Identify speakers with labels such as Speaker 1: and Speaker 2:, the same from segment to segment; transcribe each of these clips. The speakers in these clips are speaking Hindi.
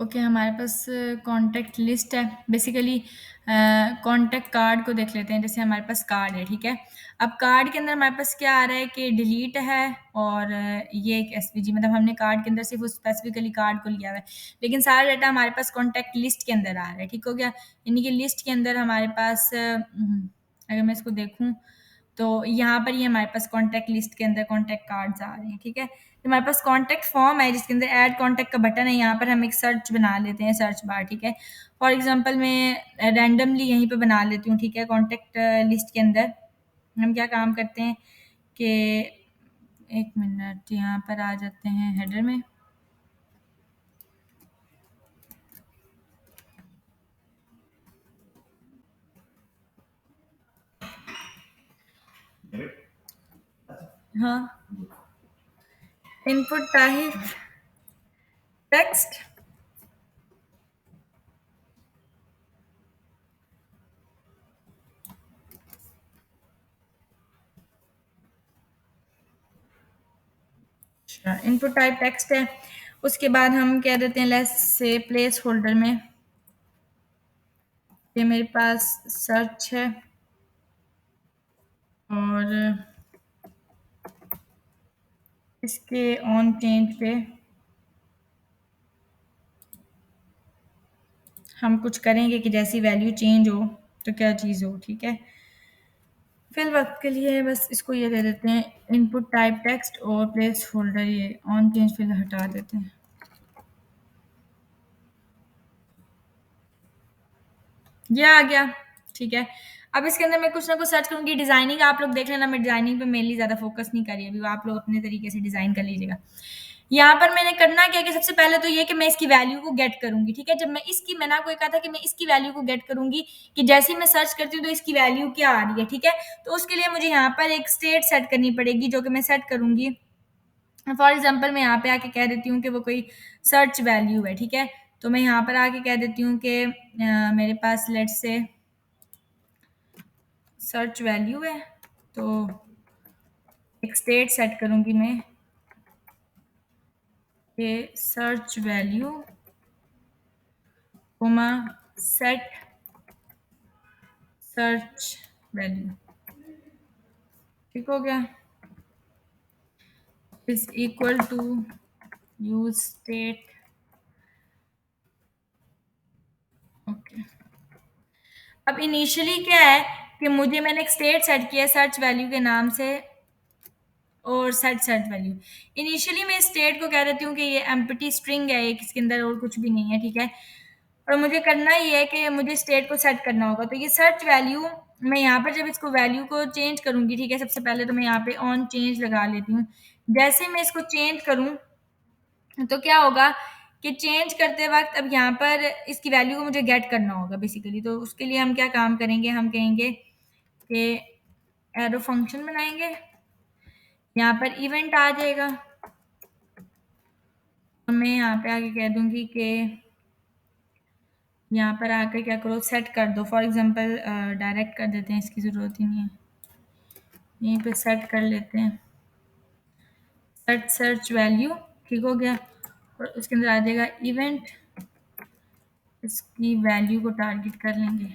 Speaker 1: ओके, हमारे पास कॉन्टैक्ट लिस्ट है। बेसिकली कॉन्टैक्ट कार्ड को देख लेते हैं। जैसे हमारे पास कार्ड है, ठीक है। अब कार्ड के अंदर हमारे पास क्या आ रहा है कि डिलीट है और ये एक एसवीजी, मतलब हमने कार्ड के अंदर सिर्फ उस स्पेसिफिकली कार्ड को लिया हुआ है, लेकिन सारा डाटा हमारे पास कॉन्टैक्ट लिस्ट के अंदर आ रहा है। ठीक हो गया। यानी कि लिस्ट के अंदर हमारे पास अगर मैं इसको देखूँ तो यहाँ पर ये हमारे पास कॉन्टैक्ट लिस्ट के अंदर कॉन्टैक्ट कार्ड्स आ रहे हैं। ठीक है। हमारे पास कॉन्टैक्ट फॉर्म है जिसके अंदर ऐड कॉन्टैक्ट का बटन है। यहाँ पर हम एक सर्च बना लेते हैं, सर्च बार। ठीक है। फॉर एग्जांपल मैं रैंडमली यहीं पे बना लेती हूँ। ठीक है। कॉन्टैक्ट लिस्ट के अंदर हम क्या काम करते हैं कि एक मिनट, यहाँ पर आ जाते हैं हेडर में। हाँ, इनपुट टाइप टेक्स्ट। अच्छा, इनपुट टाइप टेक्स्ट है। उसके बाद हम कह देते हैं लेट्स से प्लेस होल्डर में ये मेरे पास सर्च है और इसके ऑन चेंज पे हम कुछ करेंगे कि जैसी वैल्यू चेंज हो तो क्या चीज़ हो। ठीक है। फिल वक्त के लिए बस इसको ये दे देते हैं इनपुट टाइप टेक्स्ट और प्लेस होल्डर, ये ऑन चेंज फिल हटा देते हैं। ये आ गया। ठीक है। अब इसके अंदर मैं कुछ ना कुछ सर्च करूंगी। डिजाइनिंग आप लोग देख लेना, मैं डिजाइनिंग पे मेनली ज्यादा फोकस नहीं कर रही अभी, आप लोग अपने तरीके से डिजाइन कर लीजिएगा। यहाँ पर मैंने करना क्या कि सबसे पहले तो ये कि मैं इसकी वैल्यू को गेट करूंगी। ठीक है। जब मैं इसकी, मैंने आपको कहा था कि मैं इसकी वैल्यू को गेट करूंगी कि जैसे ही मैं सर्च करती हूँ तो इसकी वैल्यू क्या आ रही है। ठीक है। तो उसके लिए मुझे यहाँ पर एक स्टेट सेट करनी पड़ेगी जो कि मैं सेट करूंगी। फॉर एग्जाम्पल मैं यहाँ पे आके कह देती हूँ कि वो कोई सर्च वैल्यू है। ठीक है। तो मैं यहाँ पर आके कह देती हूँ कि मेरे पास लेट से सर्च वैल्यू है। तो एक स्टेट सेट करूंगी मैं कि search value comma set search value. ठीक हो गया। Is equal to use state. Okay. अब इनिशियली क्या है कि मुझे, मैंने एक स्टेट सेट किया सर्च वैल्यू के नाम से और सेट सर्च वैल्यू। इनिशियली मैं स्टेट को कह देती हूँ कि ये एम्प्टी स्ट्रिंग है, एक इसके अंदर और कुछ भी नहीं है। ठीक है। और मुझे करना ये है कि मुझे स्टेट को सेट करना होगा। तो ये सर्च वैल्यू, मैं यहाँ पर जब इसको वैल्यू को चेंज करूंगी, ठीक है, सबसे पहले तो मैं यहाँ पे ऑन चेंज लगा लेती हूँ। जैसे मैं इसको चेंज करूँ तो क्या होगा कि चेंज करते वक्त अब यहाँ पर इसकी वैल्यू को मुझे गेट करना होगा बेसिकली। तो उसके लिए हम क्या काम करेंगे, हम कहेंगे कि एरो फंक्शन बनाएंगे। यहाँ पर इवेंट आ जाएगा। तो मैं यहाँ पे आके कह दूंगी कि यहाँ पर आकर क्या करो, सेट कर दो। फॉर एग्जांपल डायरेक्ट कर देते हैं, इसकी ज़रूरत ही नहीं है, यहीं पे सेट कर लेते हैं सेट सर्च वैल्यू। ठीक हो गया। और उसके अंदर आ जाएगा इवेंट, इसकी वैल्यू को टारगेट कर लेंगे।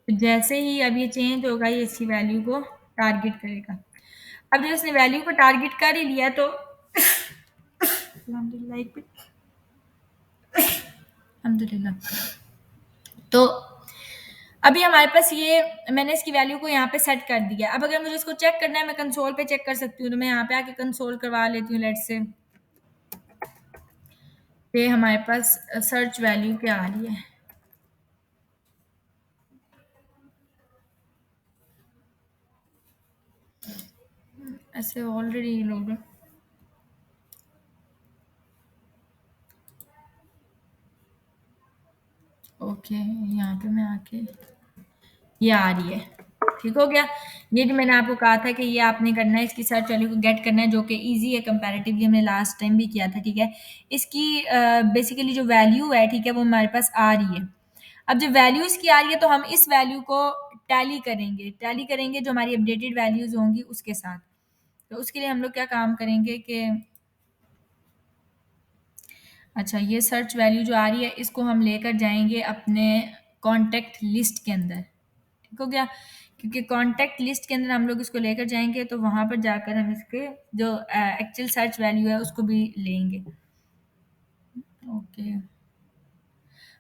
Speaker 1: तो जैसे ही अब ये चेंज होगा ये इसकी वैल्यू को टारगेट करेगा। अब जब इसने वैल्यू को टारगेट कर ही लिया तो अल्हम्दुलिल्लाह। तो अभी हमारे पास ये, मैंने इसकी वैल्यू को यहाँ पे सेट कर दिया। अब अगर मुझे इसको चेक करना है, मैं कंसोल पे चेक कर सकती हूँ। तो मैं यहाँ पे आके कंसोल करवा लेती हूँ लेट से ये हमारे पास सर्च वैल्यू क्या आ रही है। ऐसे ऑलरेडी लोग, ओके, यहाँ पे मैं आके ये आ रही है। ठीक हो गया। ये जो मैंने आपको कहा था कि ये आपने करना है, इसकी सर्च वैल्यू को गेट करना है, जो कि इजी है कंपैरेटिवली, हमने लास्ट टाइम भी किया था। ठीक है। इसकी बेसिकली जो वैल्यू है, ठीक है, वो हमारे पास आ रही है। अब जब वैल्यू इसकी आ रही है तो हम इस वैल्यू को टैली करेंगे, टैली करेंगे जो हमारी अपडेटेड वैल्यूज होंगी उसके साथ। तो उसके लिए हम लोग क्या काम करेंगे कि अच्छा, ये सर्च वैल्यू जो आ रही है इसको हम लेकर जाएँगे अपने कॉन्टैक्ट लिस्ट के अंदर, ठीक हो गया? क्योंकि कॉन्टैक्ट लिस्ट के अंदर हम लोग इसको लेकर जाएँगे तो वहाँ पर जाकर हम इसके जो एक्चुअल सर्च वैल्यू है उसको भी लेंगे। ओके।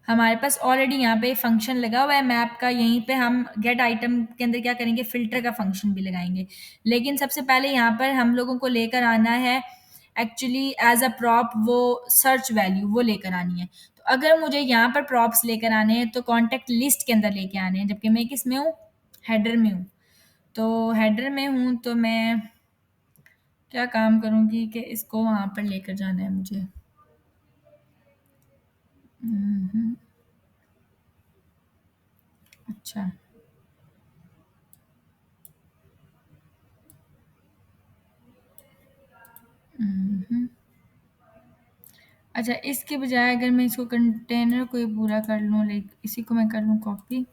Speaker 1: हमारे पास ऑलरेडी यहाँ पे फंक्शन लगा हुआ है मैप का, यहीं पे हम गेट आइटम के अंदर क्या करेंगे, फ़िल्टर का फंक्शन भी लगाएँगे। लेकिन सबसे पहले यहाँ पर हम लोगों को लेकर आना है एक्चुअली एज़ अ प्रॉप वो सर्च वैल्यू वो लेकर आनी है। तो अगर मुझे यहाँ पर प्रॉप्स लेकर आने हैं तो कॉन्टैक्ट लिस्ट के अंदर लेके आने हैं, जबकि मैं किसमें हूँ? हेडर में हूँ। तो हेडर में हूँ तो मैं क्या काम करूँगी कि इसको वहाँ पर लेकर जाना है मुझे। हुँ, हुँ। अच्छा। हुँ, हुँ। अच्छा, इसके बजाय अगर मैं इसको कंटेनर को ही पूरा कर लूँ, लाइक इसी को मैं कर लूँ कॉपी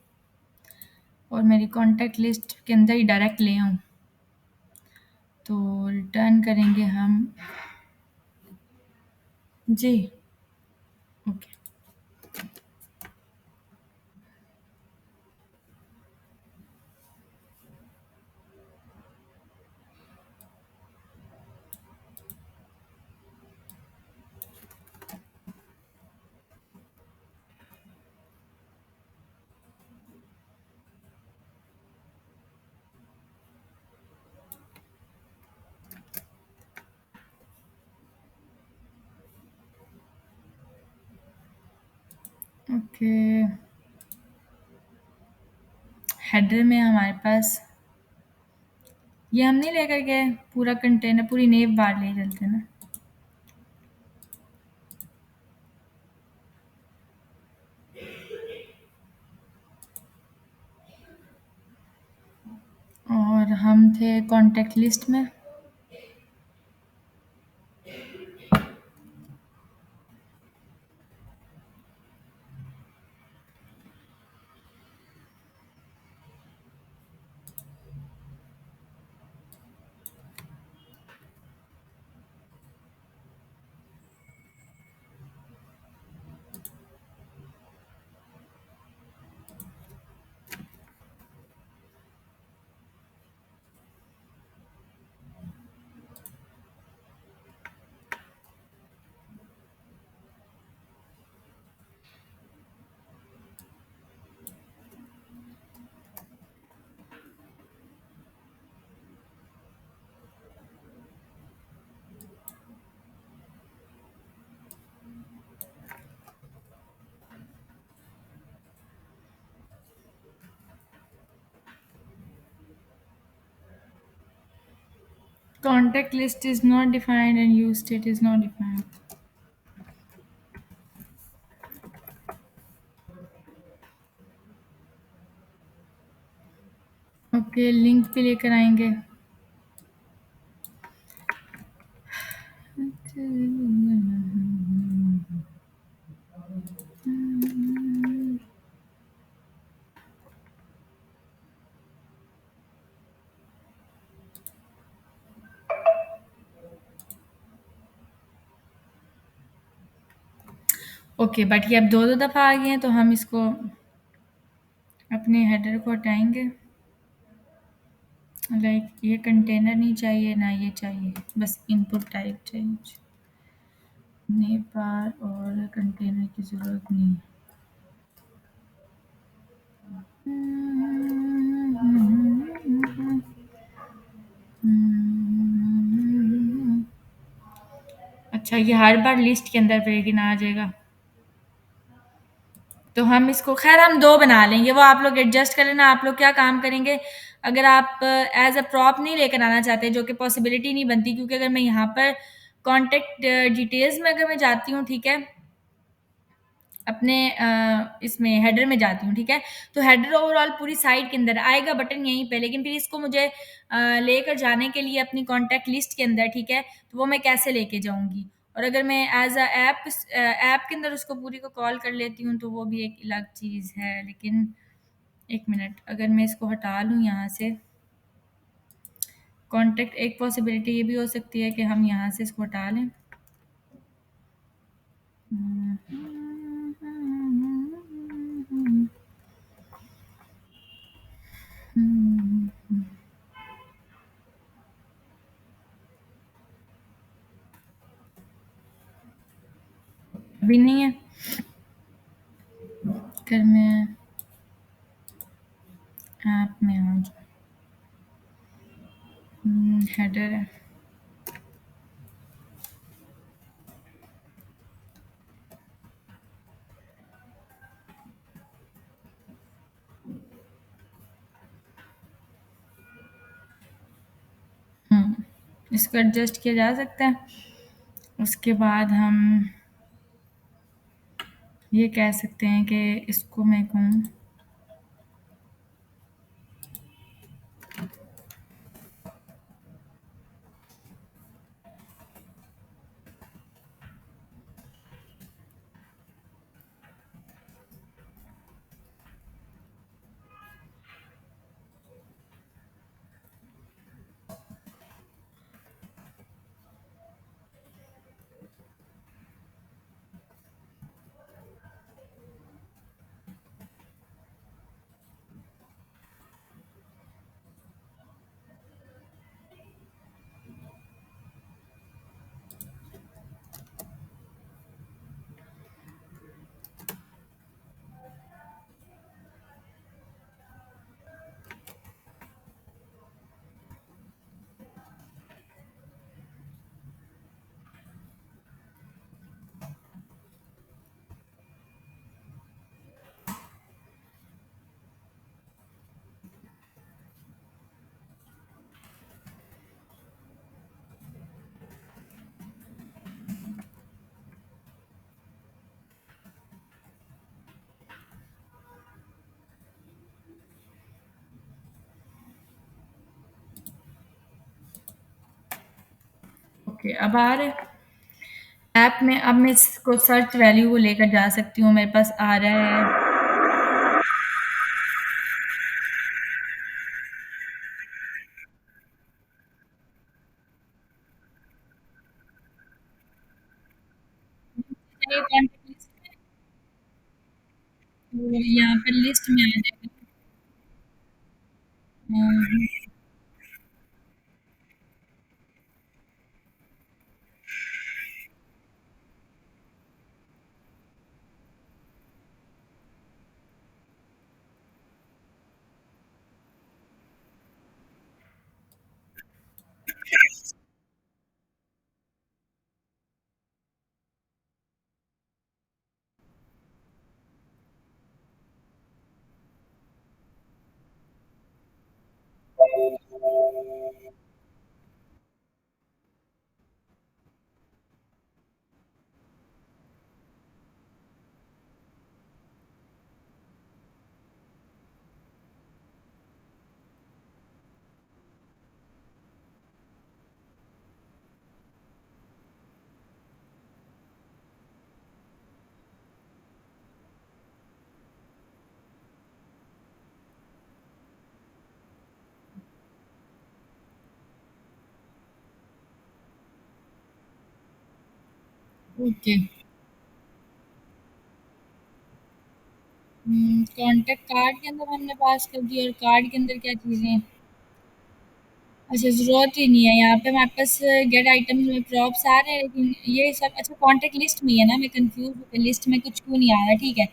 Speaker 1: और मेरी कॉन्टैक्ट लिस्ट के अंदर ही डायरेक्ट ले आऊँ, तो रिटर्न करेंगे हम। जी। ओके। ओके, हेडर में हमारे पास ये हम नहीं लेकर गए पूरा कंटेनर, पूरी नेव बार ले चलते ना। और हम थे कॉन्टैक्ट लिस्ट में। Contact list is not defined and use state is not defined. Okay, link पे लेकर आएंगे। ओके, बट ये अब दो दो दफ़ा आ गए हैं तो हम इसको अपने हेडर को हटाएंगे। लाइक ये कंटेनर नहीं चाहिए ना ये चाहिए, बस इनपुट टाइप चाहिए। नेपाल और कंटेनर की ज़रूरत नहीं है। अच्छा, ये हर बार लिस्ट के अंदर लेकिन आ जाएगा, तो हम इसको खैर हम दो बना लेंगे, वो आप लोग एडजस्ट कर लेना। आप लोग क्या काम करेंगे, अगर आप एज अ प्रॉप नहीं लेकर आना चाहते, जो कि पॉसिबिलिटी नहीं बनती, क्योंकि अगर मैं यहाँ पर कॉन्टेक्ट डिटेल्स में अगर मैं जाती हूँ, ठीक है, अपने इसमें हेडर में जाती हूँ, ठीक है, तो हेडर ओवरऑल पूरी साइट के अंदर आएगा बटन यहीं पे, लेकिन फिर इसको मुझे लेकर जाने के लिए अपनी कॉन्टैक्ट लिस्ट के अंदर, ठीक है, तो वो मैं कैसे लेके जाऊँगी। और अगर मैं एज अ ऐप के अंदर उसको पूरी को कॉल कर लेती हूँ तो वो भी एक अलग चीज़ है। लेकिन एक मिनट, अगर मैं इसको हटा लूँ यहाँ से कॉन्टैक्ट, एक पॉसिबिलिटी ये भी हो सकती है कि हम यहाँ से इसको हटा लें। अभी नहीं है। फिर मैं ऐप में आ जाऊँ। हेडर है। इसको एडजस्ट किया जा सकता है। उसके बाद हम ये कह सकते हैं कि इसको मैं कहूँ, ओके अब आ रहा है ऐप में। अब मैं इसको सर्च वैल्यू को लेकर जा सकती हूँ, मेरे पास आ रहा है। चलिए कॉन्टेक्ट लिस्ट में, तो यहाँ पर लिस्ट में आ जाएगा। हम्म, ओके। कॉन्टेक्ट कार्ड के अंदर हमने पास कर दिया, और कार्ड के अंदर क्या चीज़ें हैं? अच्छा, ज़रूरत ही नहीं है यहाँ पे हमारे पास। गेट आइटम्स में प्रॉप्स आ रहे हैं, लेकिन ये सब अच्छा कॉन्टेक्ट लिस्ट में ही है ना, मैं कंफ्यूज हूँ कि लिस्ट में कुछ क्यों नहीं आ रहा। ठीक है,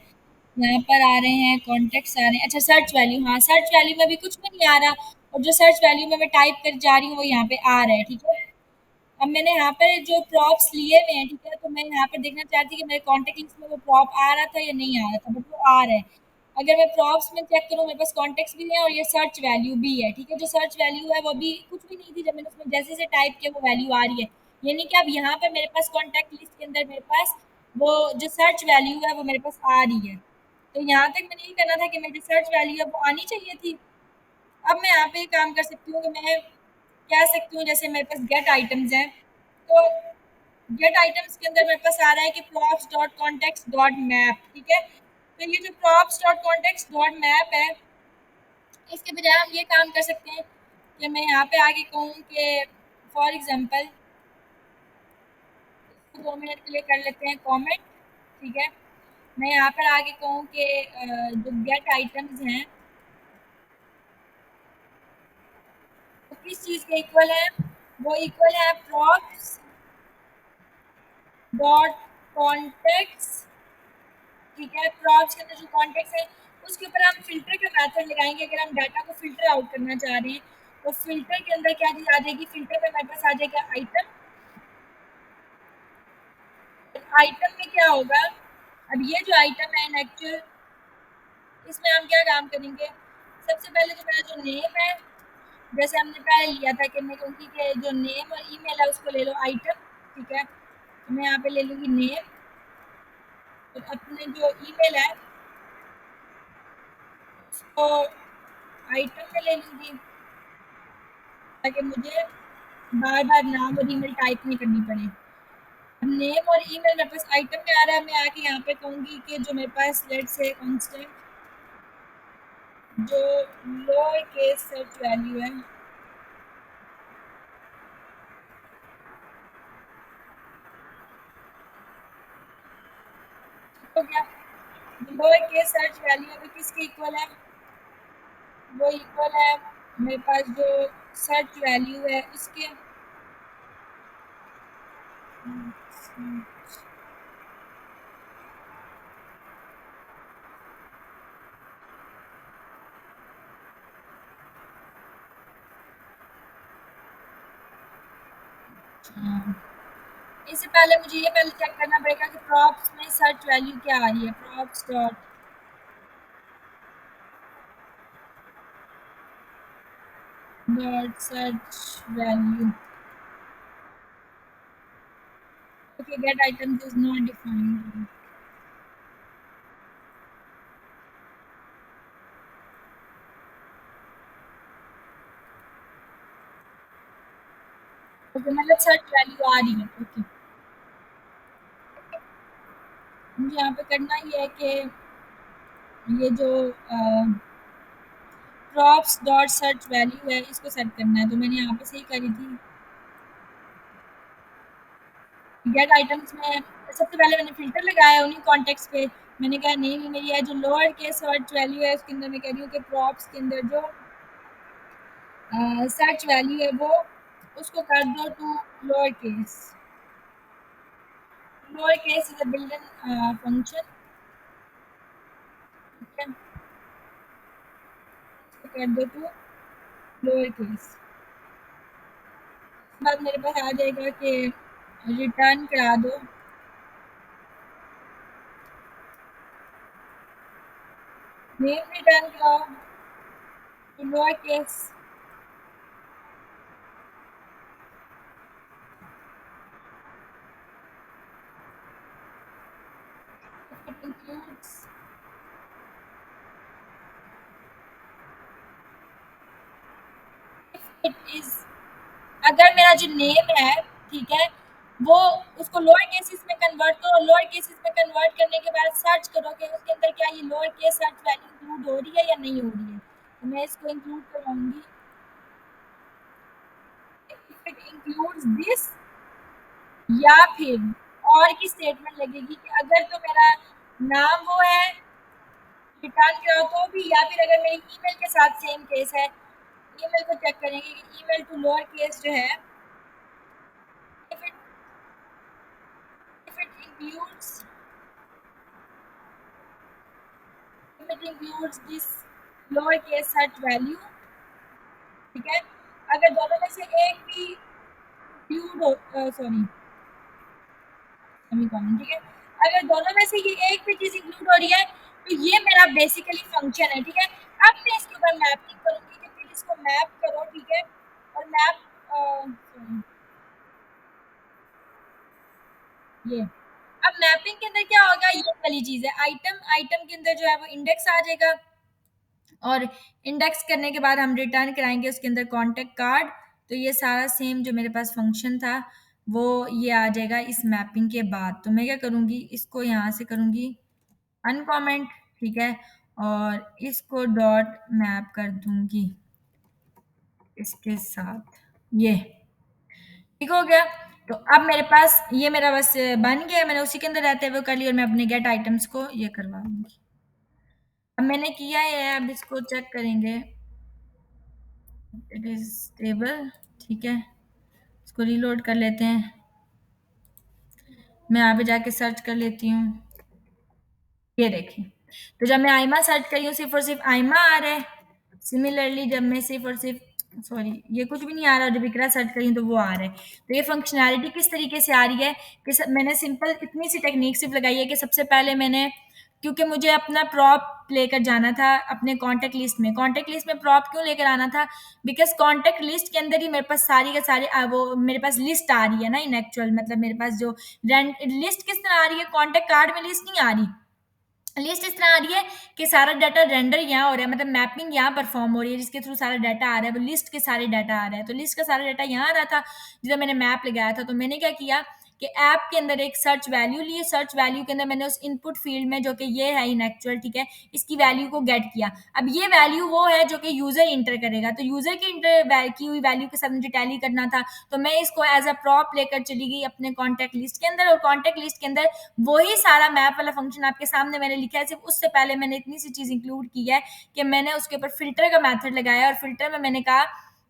Speaker 1: यहाँ पर आ रहे हैं, कॉन्टेक्ट्स आ रहे हैं। अच्छा सर्च वैल्यू, हाँ सर्च वैल्यू में भी कुछ भी नहीं आ रहा, और जो सर्च वैल्यू में मैं टाइप कर जा रही हूँ वो यहाँ पे आ रहा है। ठीक है, अब मैंने यहाँ पर जो प्रॉप्स लिए हुए हैं, ठीक है, तो मैं यहाँ पर देखना चाहती हूँ कि मेरे कॉन्टेक्ट लिस्ट में वो प्रॉप आ रहा था या नहीं आ रहा था, बट वो आ रहा है। अगर मैं प्रॉप्स में चेक करूँ, मेरे पास कॉन्टेक्ट्स भी है और ये सर्च वैल्यू भी है। ठीक है, जो सर्च वैल्यू है वो भी कुछ भी नहीं थी, जब मैंने उसमें जैसे जैसे टाइप किया वो वैल्यू आ रही है। यानी कि अब यहाँ पर मेरे पास कॉन्टैक्ट लिस्ट के अंदर मेरे पास वो जो सर्च वैल्यू है वो मेरे पास आ रही है। तो यहाँ तक मैंने ये करना था कि मेरी सर्च वैल्यू है वो आनी चाहिए थी। अब मैं यहाँ पे एक काम कर सकती हूँ कि मैं कह सकती हूँ, जैसे मेरे पास गेट आइटम्स हैं, तो गेट आइटम्स के अंदर मेरे पास आ रहा है कि props dot context dot map. ठीक है, तो ये जो props dot context dot map है, इसके बजाय हम ये काम कर सकते हैं कि मैं यहाँ पे आगे कहूँ कि फॉर एग्जांपल 2 मिनट के लिए कर लेते हैं कमेंट। ठीक है? मैं यहाँ पर आगे कहूँ कि जो गेट आइटम्स हैं, वो किस चीज़ के इक्वल है? वो इक्वल है प्रॉप्स डॉट कॉन्टेक्ट्स, ठीक है? प्रॉप्स के अंदर जो कॉन्टेक्ट्स है, उसके ऊपर हम फ़िल्टर का मेथड लगाएँगे। अगर हम डाटा को फ़िल्टर आउट करना चाह रहे हैं, तो फ़िल्टर के अंदर क्या चीज़ आ जाएगी? फ़िल्टर में हमारे पास आ जाएगा आइटम। आइटम में क्या होगा? अब ये जो आइटम है इन एक्चुअल, इसमें हम क्या काम करेंगे? सबसे पहले जो मेरा जो नेम है, जैसे हमने पहले लिया था कि मैं कहूँगी कि जो नेम और ईमेल है उसको ले लो आइटम, ठीक है? तो मैं यहाँ पे ले लूँगी नेम, और अपने जो ईमेल है उसको आइटम में ले लूँगी, ताकि मुझे बार-बार नाम और ईमेल टाइप नहीं करनी पड़े। अब नेम और ईमेल मेरे पास आइटम में आ रहा है, मैं आके यहाँ पे कहूँगी कि जो मेरे पास लेट्स से कांस्टेंट जो लोअर केस सर्च वैल्यू है, तो क्या लोअर केस सर्च वैल्यू है वो किसके इक्वल है? वो इक्वल है मेरे पास जो सर्च वैल्यू है उसके। हाँ, इससे पहले मुझे ये पहले चेक करना पड़ेगा कि प्रॉप्स में सर्च वैल्यू क्या आ रही है। Props dot search value, okay get items is not defined. Okay मतलब सर्च वैल्यू आ रही है। ओके, मुझे यहाँ पे करना ही है कि ये जो प्रॉप्स डॉट सर्च वैल्यू है इसको सेट करना है, तो मैंने यहाँ पे सही करी थी। गेट आइटम्स में सबसे पहले मैंने फ़िल्टर लगाया उन्हीं कॉन्टेक्ट्स पे। मैंने कहा नहीं मेरी है जो लोअर केस सर्च वैल्यू है उसके अंदर मैं कह रही हूँ कि प्रॉप्स के अंदर जो सर्च वैल्यू है वो उसको कर दो to lower case. Lower case is a built in function, ठीक है? इसको कर दो टू लोअर केस। उसके बाद मेरे पास आ जाएगा कि रिटर्न करा दो नेम, रिटर्न कराओ to lower case. It includes, it is, अगर मेरा जो नेम है, ठीक है, वो उसको लोअर केसेस में कन्वर्ट करो। लोअर केसेस में कन्वर्ट करने के बाद सर्च करो कि उसके अंदर क्या ये lower case search value include हो रही है या नहीं हो रही है। तो मैं इसको इंक्लूड करवाऊंगी। इफ इट इंक्लूड्स दिस, या फिर और की स्टेटमेंट लगेगी कि अगर तो मेरा नाम वो है रिटर्न करो तो भी, या फिर अगर मेरी ईमेल के साथ सेम केस है, ईमेल को चेक करेंगे कि ईमेल टू लोअर केस जो है, if it includes, if it includes this lower case search value, ठीक है? अगर दोनों में से एक भी इंक्लूड हो, सॉरी सेमीकोलन, ठीक है? अगर दोनों में से ये एक भी चीज इंक्लूड हो रही है, तो ये मेरा बेसिकली फंक्शन है, ठीक है? अब मैं इसके ऊपर मैपिंग करूंगी कि फिर इसको मैप करो, ठीक है? और मैप sorry, ये अब मैपिंग के अंदर क्या होगा, ये वाली चीज है आइटम। आइटम के अंदर जो है वो इंडेक्स आ जाएगा, और इंडेक्स करने के बाद हम रिटर्न कराएंगे उसके अंदर कॉन्टेक्ट कार्ड। तो ये सारा सेम जो मेरे पास फंक्शन था वो ये आ जाएगा इस मैपिंग के बाद। तो मैं क्या करूँगी, इसको यहाँ से करूँगी अनकॉमेंट, ठीक है? और इसको डॉट मैप कर दूंगी इसके साथ, ये ठीक हो गया। तो अब मेरे पास ये मेरा बस बन गया, मैंने उसी के अंदर रहते हुए कर लिया और मैं अपने गेट आइटम्स को ये करवा दूँगी। अब मैंने किया है, अब इसको चेक करेंगे। इट इज़ स्टेबल, ठीक है। इसको रीलोड कर लेते हैं। मैं यहाँ पे जाके सर्च कर लेती हूँ। ये देखिए, तो जब मैं आइमा सर्च कर रही हूँ, सिर्फ़ और सिर्फ़ आइमा आ रहा है। सिमिलरली जब मैं सिर्फ़ और सिर्फ़ सॉरी, ये कुछ भी नहीं आ रहा, जब इकरा सर्च करी तो वो आ रहा है। तो ये फंक्शनैलिटी किस तरीके से आ रही है कि मैंने सिंपल इतनी सी टेक्नीक सिर्फ़ लगाई है कि सबसे पहले मैंने, क्योंकि मुझे अपना प्रॉप लेकर जाना था अपने कॉन्टैक्ट लिस्ट में। कॉन्टैक्ट लिस्ट में प्रॉप क्यों लेकर आना था? बिकॉज़ कॉन्टैक्ट लिस्ट के अंदर ही मेरे पास सारी के सारी वो मेरे पास लिस्ट आ रही है ना इन एक्चुअल, मतलब मेरे पास जो रेंट लिस्ट किस तरह आ रही है, कॉन्टैक्ट कार्ड में लिस्ट नहीं आ रही। लिस्ट इस तरह आ रही है कि सारा डाटा रेंडर यहाँ हो रहा है, मतलब मैपिंग यहाँ परफॉर्म हो रही है, जिसके थ्रू सारा डाटा आ रहा है वो लिस्ट के सारे डाटा आ रहा है। तो लिस्ट का सारा डाटा यहाँ आ रहा था जब मैंने मैप लगाया था। तो मैंने क्या किया कि ऐप के अंदर एक सर्च वैल्यू ली, सर्च वैल्यू के अंदर मैंने उस इनपुट फील्ड में जो कि ये है इन एक्चुअल, ठीक है, इसकी वैल्यू को गेट किया। अब ये वैल्यू वो है जो कि यूजर इंटर करेगा, तो यूजर की इंटर की हुई वैल्यू के साथ मुझे टैली करना था। तो मैं इसको एज अ प्रॉप लेकर चली गई अपने कॉन्टैक्ट लिस्ट के अंदर, और कॉन्टैक्ट लिस्ट के अंदर वही सारा मैप वाला फंक्शन आपके सामने मैंने लिखा है। सिर्फ उससे पहले मैंने इतनी सी चीज़ इंक्लूड की है कि मैंने उसके ऊपर फ़िल्टर का मेथड लगाया, और फ़िल्टर में मैंने कहा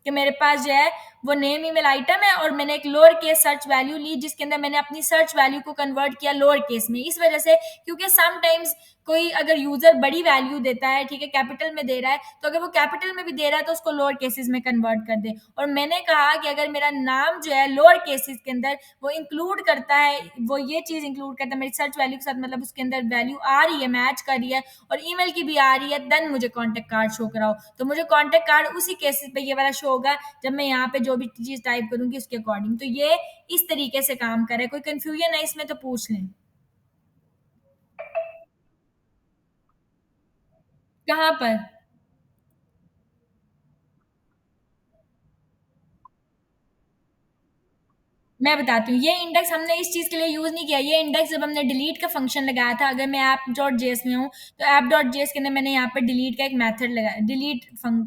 Speaker 1: कि मेरे पास जो है वो नेम ईमेल आइटम है, और मैंने एक लोअर केस सर्च वैल्यू ली जिसके अंदर मैंने अपनी सर्च वैल्यू को कन्वर्ट किया लोअर केस में। इस वजह से, क्योंकि समटाइम्स कोई अगर यूज़र बड़ी वैल्यू देता है, ठीक है, कैपिटल में दे रहा है, तो अगर वो कैपिटल में भी दे रहा है तो उसको लोअर केसेस में कन्वर्ट कर दे। और मैंने कहा कि अगर मेरा नाम जो है लोअर केसेस के अंदर वो इंक्लूड करता है, वो ये चीज़ इंक्लूड करता है मेरी सर्च वैल्यू के साथ, मतलब उसके अंदर वैल्यू आ रही है, मैच कर रही है, और ईमेल की भी आ रही है, देन मुझे कॉन्टैक्ट कार्ड शो कराओ। तो मुझे कॉन्टैक्ट कार्ड उसी केसेस पे ये वाला शो होगा जब मैं यहाँ पे जो भी चीज़ टाइप करूँगी उसके अकॉर्डिंग। तो ये इस तरीके से काम करे। कोई कन्फ्यूजन है इसमें तो पूछ लें। कहाँ पर? मैं बताती हूँ, ये इंडेक्स हमने इस चीज़ के लिए यूज़ नहीं किया। ये इंडेक्स जब हमने डिलीट का फंक्शन लगाया था, अगर मैं app.js में हूँ, तो app.js के अंदर मैंने यहाँ पे डिलीट का एक मेथड लगाया, डिलीट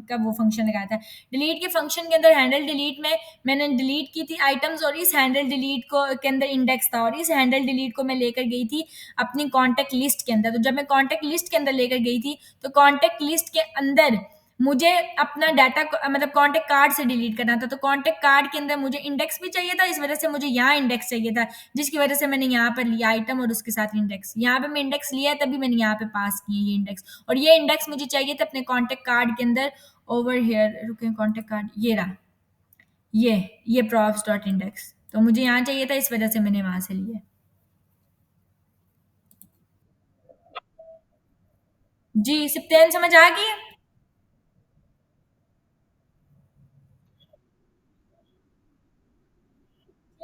Speaker 1: का वो फंक्शन लगाया था। डिलीट के फंक्शन के अंदर हैंडल डिलीट में मैंने डिलीट की थी आइटम्स, और इस हैंडल डिलीट को के अंदर इंडेक्स था, और इस हैंडल डिलीट को मैं लेकर गई थी अपनी कॉन्टैक्ट लिस्ट के अंदर। तो जब मैं कॉन्टैक्ट लिस्ट के अंदर लेकर गई थी, तो कॉन्टैक्ट लिस्ट के अंदर मुझे अपना डाटा मतलब कॉन्टैक्ट कार्ड से डिलीट करना था। तो कॉन्टैक्ट कार्ड के अंदर मुझे इंडेक्स भी चाहिए था, इस वजह से मुझे यहाँ इंडेक्स चाहिए था, जिसकी वजह से मैंने यहाँ पर लिया आइटम और उसके साथ इंडेक्स। यहाँ पे मैं इंडेक्स लिया है, तभी मैंने यहाँ पे पास किए ये इंडेक्स, और ये इंडेक्स मुझे चाहिए था अपने कॉन्टैक्ट कार्ड के अंदर। ओवर हेयर रुके, कॉन्टैक्ट कार्ड ये रहा, ये props डॉट इंडेक्स, तो मुझे यहाँ चाहिए था, इस वजह से मैंने वहां से लिया। जी, सिप्टेन समझ आ गई?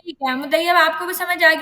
Speaker 1: ठीक है, मुतैयब आपको भी समझ आ गई?